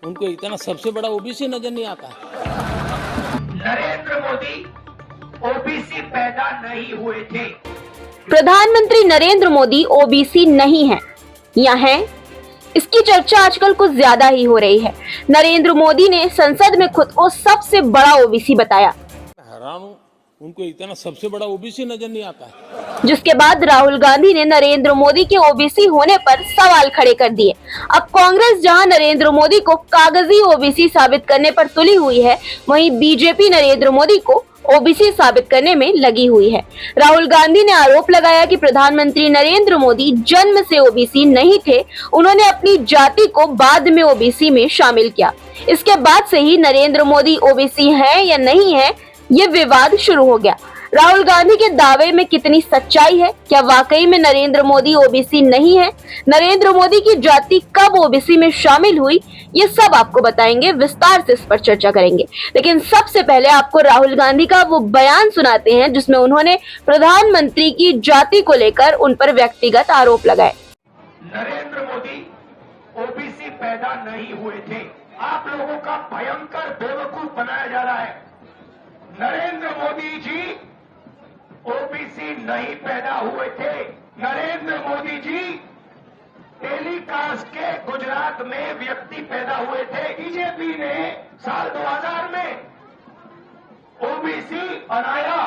उनको इतना सबसे बड़ा ओबीसी नजर नहीं आता है। नरेंद्र मोदी ओबीसी पैदा नहीं हुए थे। प्रधानमंत्री नरेंद्र मोदी ओबीसी नहीं है या हैं, इसकी चर्चा आजकल कुछ ज्यादा ही हो रही है। नरेंद्र मोदी ने संसद में खुद को सबसे बड़ा ओबीसी बताया, हैरान हूं, उनको इतना सबसे बड़ा ओबीसी नजर नहीं आता है। जिसके बाद राहुल गांधी ने नरेंद्र मोदी के ओबीसी होने पर सवाल खड़े कर दिए। अब कांग्रेस जहां नरेंद्र मोदी को कागजी ओबीसी साबित करने पर तुली हुई है, वहीं बीजेपी नरेंद्र मोदी को ओबीसी साबित करने में लगी हुई है। राहुल गांधी ने आरोप लगाया कि प्रधानमंत्री नरेंद्र मोदी जन्म से ओबीसी नहीं थे, उन्होंने अपनी जाति को बाद में ओबीसी में शामिल किया। इसके बाद से ही नरेंद्र मोदी ओबीसी हैं या नहीं है, ये विवाद शुरू हो गया। राहुल गांधी के दावे में कितनी सच्चाई है? क्या वाकई में नरेंद्र मोदी ओबीसी नहीं है? नरेंद्र मोदी की जाति कब ओबीसी में शामिल हुई? ये सब आपको बताएंगे, विस्तार से इस पर चर्चा करेंगे। लेकिन सबसे पहले आपको राहुल गांधी का वो बयान सुनाते हैं जिसमें उन्होंने प्रधानमंत्री की जाति को लेकर उन पर व्यक्तिगत आरोप लगाए। नरेंद्र मोदी ओबीसी पैदा नहीं हुए थे। आप लोगों का भयंकर बेवकूफ बनाया जा रहा है। नरेंद्र मोदी जी ओबीसी नहीं पैदा हुए थे। नरेंद्र मोदी जी टेलीकास्ट के गुजरात में व्यक्ति पैदा हुए थे। बीजेपी ने साल 2000 में ओबीसी बनाया।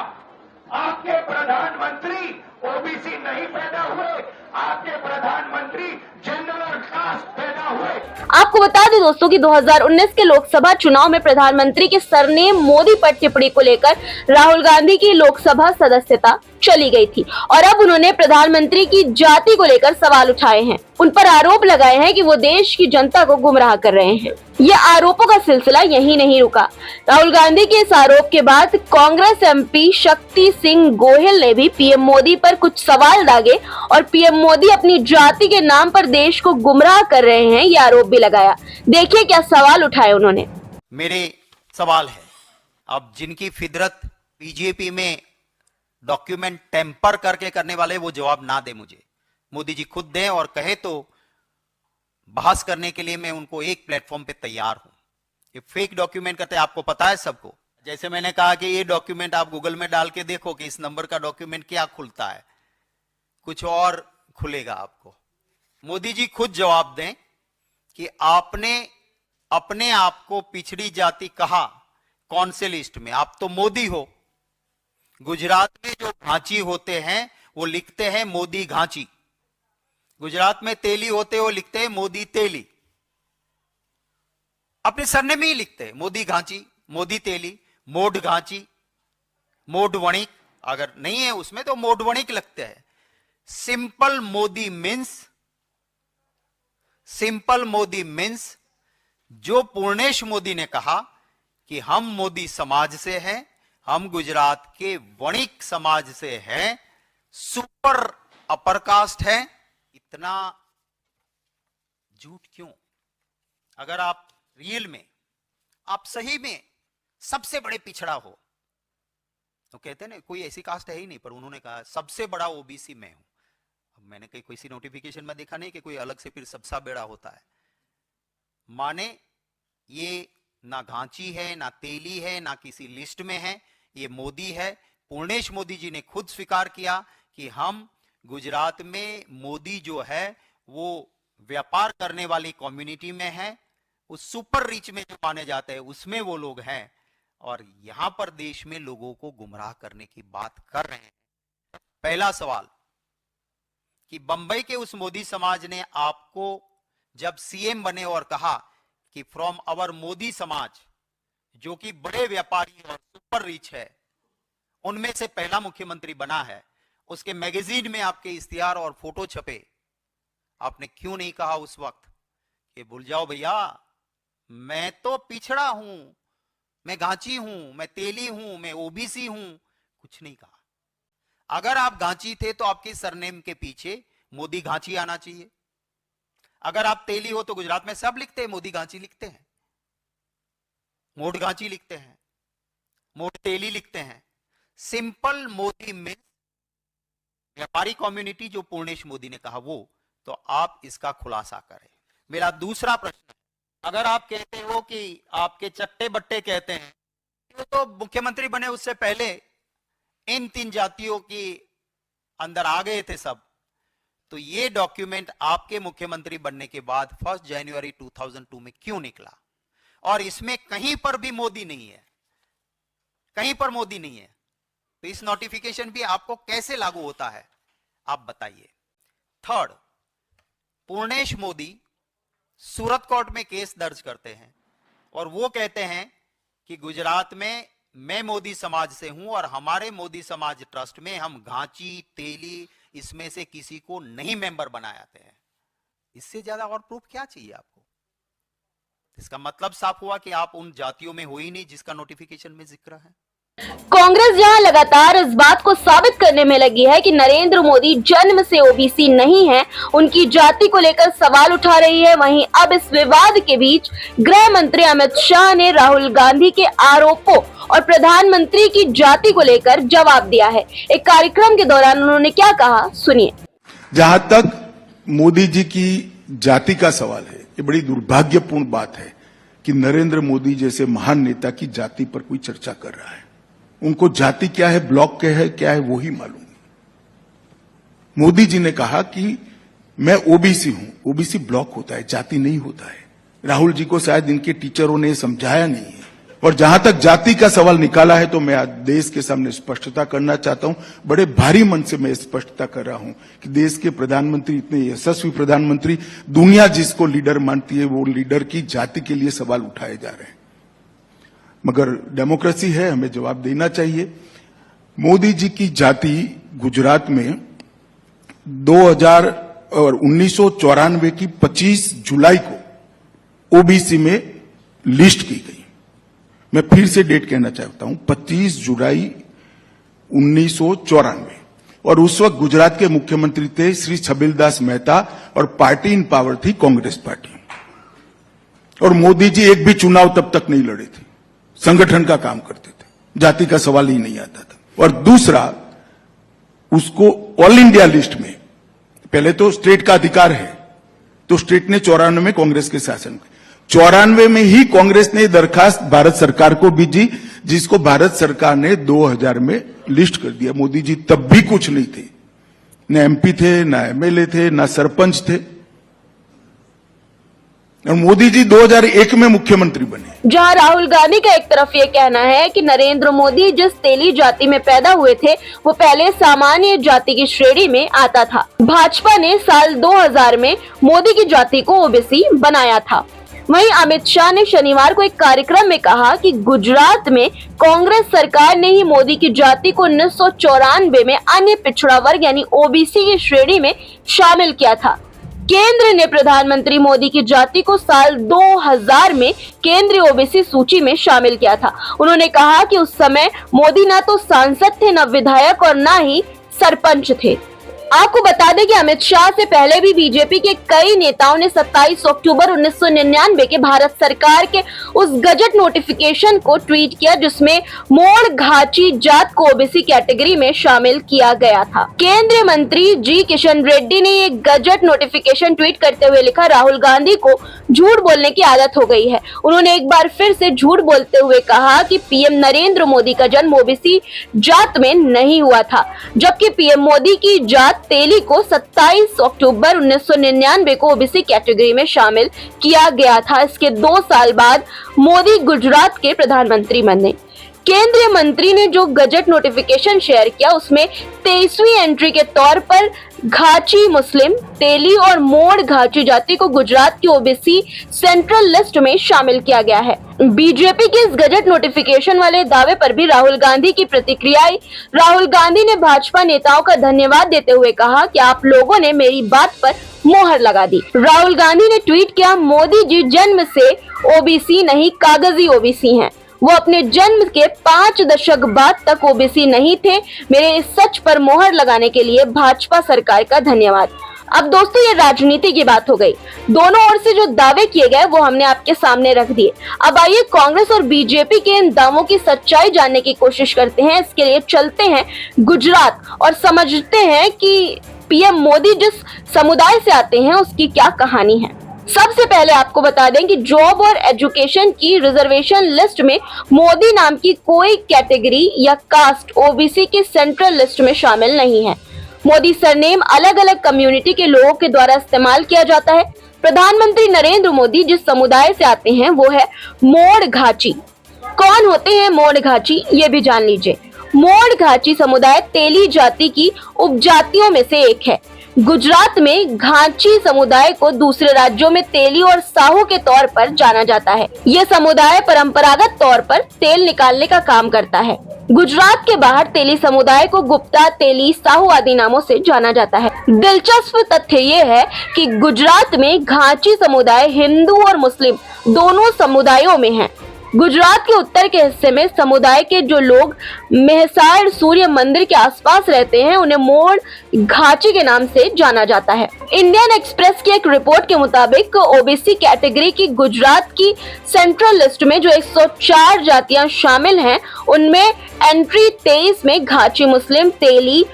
आपके प्रधानमंत्री ओबीसी नहीं पैदा हुए, आपके प्रधानमंत्री जनरल कास्ट पैदा हुए। आपको बता दें दोस्तों कि 2019 के लोकसभा चुनाव में प्रधानमंत्री के सरनेम मोदी पर टिप्पणी को लेकर राहुल गांधी की लोकसभा सदस्यता चली गई थी और अब उन्होंने प्रधानमंत्री की जाति को लेकर सवाल उठाए हैं। उन पर आरोप लगाए हैं कि वो देश की जनता को गुमराह कर रहे हैं। ये आरोपों का सिलसिला यहीं नहीं रुका। राहुल गांधी के इस आरोप के बाद कांग्रेस एमपी शक्ति सिंह गोहिल ने भी पीएम मोदी पर कुछ सवाल दागे और पीएम मोदी अपनी जाति के नाम पर देश को गुमराह कर रहे हैं, ये आरोप भी लगाया। देखिए क्या सवाल उठाए उन्होंने। मेरे सवाल है, अब जिनकी फितरत बीजेपी में डॉक्यूमेंट टेम्पर करके करने वाले वो जवाब ना दे, मुझे मोदी जी खुद दें और कहे तो बहस करने के लिए मैं उनको एक प्लेटफॉर्म पे तैयार हूं। ये फेक डॉक्यूमेंट करते हैं, आपको पता है सबको। जैसे मैंने कहा कि ये डॉक्यूमेंट आप गूगल में डाल के देखो कि इस नंबर का डॉक्यूमेंट क्या खुलता है, कुछ और खुलेगा आपको। मोदी जी खुद जवाब दें कि आपने अपने आप को पिछड़ी जाति कहा कौन से लिस्ट में? आप तो मोदी हो। गुजरात में जो घांची होते हैं वो लिखते हैं मोदी घांची। गुजरात में तेली होते हो लिखते हैं मोदी तेली। अपने सरनेम में ही लिखते हैं मोदी घांची, मोदी तेली, मोड घांची, मोड वणिक। अगर नहीं है उसमें तो मोड वणिक लगते हैं। सिंपल मोदी मीन्स जो पूर्णेश मोदी ने कहा कि हम मोदी समाज से हैं, हम गुजरात के वणिक समाज से हैं, सुपर अपर कास्ट है। इतना झूठ क्यों? अगर आप रियल में, आप सही में सबसे बड़े पिछड़ा हो तो कहते हैं ना कोई ऐसी कास्ट है ही नहीं, पर उन्होंने कहा सबसे बड़ा ओबीसी मैं हूं। अब मैंने कहीं किसी नोटिफिकेशन में देखा नहीं कि कोई अलग से फिर सबसा बेड़ा होता है। माने ये ना घांची है, ना तेली है, ना किसी लिस्ट में है, ये मोदी है। पूर्णेश मोदी जी ने खुद स्वीकार किया कि हम गुजरात में मोदी जो है वो व्यापार करने वाली कम्युनिटी में है, उस सुपर रिच में जो माने जाते हैं उसमें वो लोग हैं, और यहां पर देश में लोगों को गुमराह करने की बात कर रहे हैं। पहला सवाल कि बंबई के उस मोदी समाज ने आपको जब सीएम बने और कहा कि फ्रॉम आवर मोदी समाज, जो कि बड़े व्यापारी और सुपर रिच है, उनमें से पहला मुख्यमंत्री बना है, उसके मैगजीन में आपके इश्तिहार और फोटो छपे, आपने क्यों नहीं कहा उस वक्त कि भूल जाओ भैया, मैं तो पिछड़ा हूं, मैं घांची हूं, मैं तेली हूं, मैं ओबीसी हूं? कुछ नहीं कहा। अगर आप घांची थे तो आपके सरनेम के पीछे मोदी घांची आना चाहिए। अगर आप तेली हो तो गुजरात में सब लिखते हैं मोदी घांची लिखते हैं, मोड घांची लिखते हैं, मोड तेली लिखते हैं। सिंपल मोदी में व्यापारी कम्युनिटी जो पूर्णेश मोदी ने कहा वो, तो आप इसका खुलासा करें। मेरा दूसरा प्रश्न है, अगर आप कहते हो कि आपके चट्टे बट्टे कहते हैं, तो मुख्यमंत्री बने उससे पहले इन 3 जातियों की अंदर आ गए थे सब, तो ये डॉक्यूमेंट आपके मुख्यमंत्री बनने के बाद 1 जनवरी 2002 में क्यों निकला? और इसमें कहीं पर भी मोदी नहीं है, कहीं पर मोदी नहीं है, तो इस नोटिफिकेशन भी आपको कैसे लागू होता है, आप बताइए। थर्ड, पूर्णेश मोदी सूरत कोर्ट में केस दर्ज करते हैं और वो कहते हैं कि गुजरात में मैं मोदी समाज से हूं और हमारे मोदी समाज ट्रस्ट में हम घांची, तेली इसमें से किसी को नहीं मेंबर बनाते हैं। इससे ज्यादा और प्रूफ क्या चाहिए आपको? इसका मतलब साफ हुआ कि आप उन जातियों में हो ही नहीं जिसका नोटिफिकेशन में जिक्र है। कांग्रेस जहां लगातार इस बात को साबित करने में लगी है कि नरेंद्र मोदी जन्म से ओबीसी नहीं है, उनकी जाति को लेकर सवाल उठा रही है, वहीं अब इस विवाद के बीच गृह मंत्री अमित शाह ने राहुल गांधी के आरोपों और प्रधानमंत्री की जाति को लेकर जवाब दिया है। एक कार्यक्रम के दौरान उन्होंने क्या कहा, सुनिए। जहां तक मोदी जी की जाति का सवाल है, ये बड़ी दुर्भाग्यपूर्ण बात है कि नरेंद्र मोदी जैसे महान नेता की जाति पर कोई चर्चा कर रहा है। उनको जाति क्या है, ब्लॉक क्या है वो ही मालूम नहीं। मोदी जी ने कहा कि मैं ओबीसी हूं, ओबीसी ब्लॉक होता है, जाति नहीं होता है। राहुल जी को शायद इनके टीचरों ने समझाया नहीं है। और जहां तक जाति का सवाल निकाला है तो मैं आज देश के सामने स्पष्टता करना चाहता हूं, बड़े भारी मन से मैं स्पष्टता कर रहा हूं कि देश के प्रधानमंत्री, इतने यशस्वी प्रधानमंत्री, दुनिया जिसको लीडर मानती है, वो लीडर की जाति के लिए सवाल उठाए जा रहे हैं। मगर डेमोक्रेसी है, हमें जवाब देना चाहिए। मोदी जी की जाति गुजरात में 1994 की 25 जुलाई को ओबीसी में लिस्ट की गई। मैं फिर से डेट कहना चाहता हूं, 25 जुलाई 1994, और उस वक्त गुजरात के मुख्यमंत्री थे श्री छबिलदास मेहता और पार्टी इन पावर थी कांग्रेस पार्टी। और मोदी जी एक भी चुनाव तब तक नहीं लड़े थे, संगठन का काम करते थे, जाति का सवाल ही नहीं आता था। और दूसरा, उसको ऑल इंडिया लिस्ट में, पहले तो स्टेट का अधिकार है, तो स्टेट ने 94 में कांग्रेस के शासन 94 में ही कांग्रेस ने दरखास्त भारत सरकार को भेजी, जिसको भारत सरकार ने 2000 में लिस्ट कर दिया। मोदी जी तब भी कुछ नहीं थे, न एमपी थे, न एमएलए थे, न सरपंच थे। और मोदी जी 2001 में मुख्यमंत्री बने। जहां राहुल गांधी का एक तरफ ये कहना है कि नरेंद्र मोदी जिस तेली जाति में पैदा हुए थे वो पहले सामान्य जाति की श्रेणी में आता था। भाजपा ने साल 2000 में मोदी की जाति को ओबीसी बनाया था। वहीं अमित शाह ने शनिवार को एक कार्यक्रम में कहा कि गुजरात में कांग्रेस सरकार ने ही मोदी की जाति को 1994 में अन्य पिछड़ा वर्ग यानी ओबीसी की श्रेणी में शामिल किया था। केंद्र ने प्रधानमंत्री मोदी की जाति को साल 2000 में केंद्रीय ओबीसी सूची में शामिल किया था। उन्होंने कहा कि उस समय मोदी न तो सांसद थे, न विधायक और न ही सरपंच थे। आपको बता दें कि अमित शाह से पहले भी बीजेपी के कई नेताओं ने 27 अक्टूबर 1999 के भारत सरकार के उस गजट नोटिफिकेशन को ट्वीट किया जिसमें मोड़ घाची जात को ओबीसी कैटेगरी में शामिल किया गया था। केंद्रीय मंत्री जी किशन रेड्डी ने ये गजट नोटिफिकेशन ट्वीट करते हुए लिखा, राहुल गांधी को झूठ बोलने की आदत हो गई है। उन्होंने एक बार फिर से झूठ बोलते हुए कहा कि पीएम नरेंद्र मोदी का जन्म ओबीसी जात में नहीं हुआ था, जबकि पीएम मोदी की जात तेली को 27 अक्टूबर 1999 को ओबीसी कैटेगरी में शामिल किया गया था। इसके 2 साल बाद मोदी गुजरात के प्रधानमंत्री बने। केंद्रीय मंत्री ने जो गजट नोटिफिकेशन शेयर किया उसमें 23वीं एंट्री के तौर पर घाची मुस्लिम, तेली और मोड़ घाची जाति को गुजरात की ओबीसी सेंट्रल लिस्ट में शामिल किया गया है। बीजेपी के इस गजट नोटिफिकेशन वाले दावे पर भी राहुल गांधी की प्रतिक्रिया आई। राहुल गांधी ने भाजपा नेताओं का धन्यवाद देते हुए कहा कि आप लोगों ने मेरी बात पर मोहर लगा दी। राहुल गांधी ने ट्वीट किया, मोदी जी जन्म से ओबीसी नहीं कागजी ओबीसी हैं। वो अपने जन्म के 5 दशक बाद तक ओबीसी नहीं थे। मेरे इस सच पर मोहर लगाने के लिए भाजपा सरकार का धन्यवाद। अब दोस्तों, ये राजनीति की बात हो गई। दोनों ओर से जो दावे किए गए वो हमने आपके सामने रख दिए। अब आइए कांग्रेस और बीजेपी के इन दावों की सच्चाई जानने की कोशिश करते हैं। इसके लिए चलते हैं गुजरात और समझते हैं कि पीएम मोदी जिस समुदाय से आते हैं उसकी क्या कहानी है। सबसे पहले आपको बता दें कि जॉब और एजुकेशन की रिजर्वेशन लिस्ट में मोदी नाम की कोई कैटेगरी या कास्ट ओबीसी की सेंट्रल लिस्ट में शामिल नहीं है। मोदी सरनेम अलग अलग कम्युनिटी के लोगों के द्वारा इस्तेमाल किया जाता है। प्रधानमंत्री नरेंद्र मोदी जिस समुदाय से आते हैं वो है मोड़ घाची। कौन होते हैं मोड़ घाची, ये भी जान लीजिए। मोड़ घाची समुदाय तेली जाति की उपजातियों में से एक है। गुजरात में घाची समुदाय को दूसरे राज्यों में तेली और साहू के तौर पर जाना जाता है। ये समुदाय परंपरागत तौर पर तेल निकालने का काम करता है। गुजरात के बाहर तेली समुदाय को गुप्ता, तेली, साहू आदि नामों से जाना जाता है। दिलचस्प तथ्य ये है कि गुजरात में घाची समुदाय हिंदू और मुस्लिम दोनों समुदायों में है। गुजरात के उत्तर के हिस्से में समुदाय के जो लोग मेहसार सूर्य मंदिर के आसपास रहते हैं उन्हें मोड़ घाची के नाम से जाना जाता है। इंडियन एक्सप्रेस की एक रिपोर्ट के मुताबिक ओबीसी कैटेगरी की गुजरात की सेंट्रल लिस्ट में जो 104 जातियां शामिल हैं उनमें एंट्री 23 में घाची मुस्लिम, तेली,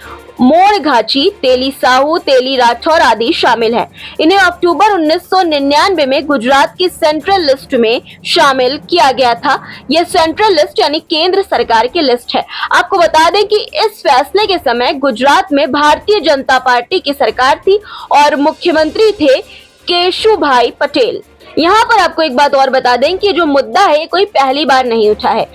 मोड़ घाची, तेली साहू, तेली राठौर आदि शामिल हैं। इन्हें अक्टूबर 1999 में गुजरात की सेंट्रल लिस्ट में शामिल किया गया था। यह सेंट्रल लिस्ट यानी केंद्र सरकार की लिस्ट है। आपको बता दें कि इस फैसले के समय गुजरात में भारतीय जनता पार्टी की सरकार थी और मुख्यमंत्री थे केशुभाई पटेल। यहाँ पर आपको एक बात और बता दें कि जो मुद्दा है कोई पहली बार नहीं उठा है।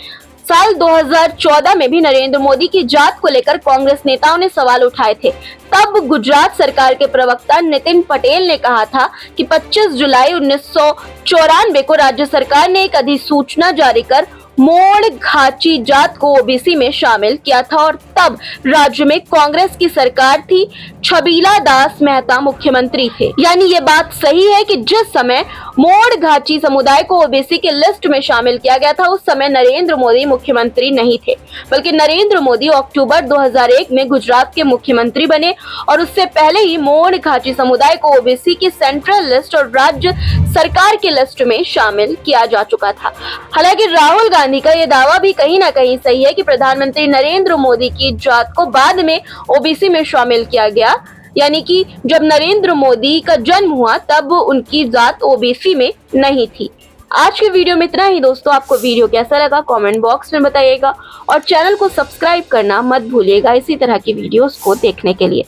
साल 2014 में भी नरेंद्र मोदी की जात को लेकर कांग्रेस नेताओं ने सवाल उठाए थे। तब गुजरात सरकार के प्रवक्ता नितिन पटेल ने कहा था कि 25 जुलाई 1994 को राज्य सरकार ने एक अधिसूचना जारी कर मोड़ घाची जात को ओबीसी में शामिल किया था और तब राज्य में कांग्रेस की सरकार थी। छबीला दास मेहता मुख्यमंत्री थे। यानी ये बात सही है कि जिस समय मोड़ घाची समुदाय को ओबीसी की लिस्ट में शामिल किया गया था उस समय नरेंद्र मोदी मुख्यमंत्री नहीं थे, बल्कि नरेंद्र मोदी अक्टूबर 2001 में गुजरात के मुख्यमंत्री बने और उससे पहले ही मोड़ घाची समुदाय को ओबीसी की सेंट्रल लिस्ट और राज्य सरकार की लिस्ट में शामिल किया जा चुका था। हालांकि राहुल गांधी का यह दावा भी कहीं ना कहीं सही है कि प्रधानमंत्री नरेंद्र मोदी की जात को बाद में ओबीसी में शामिल किया गया, यानी कि जब नरेंद्र मोदी का जन्म हुआ तब उनकी जात ओबीसी में नहीं थी। आज के वीडियो में इतना ही दोस्तों। आपको वीडियो कैसा लगा कमेंट बॉक्स में बताइएगा और चैनल को सब्सक्राइब करना मत भूलिएगा इसी तरह की वीडियोस को देखने के लिए।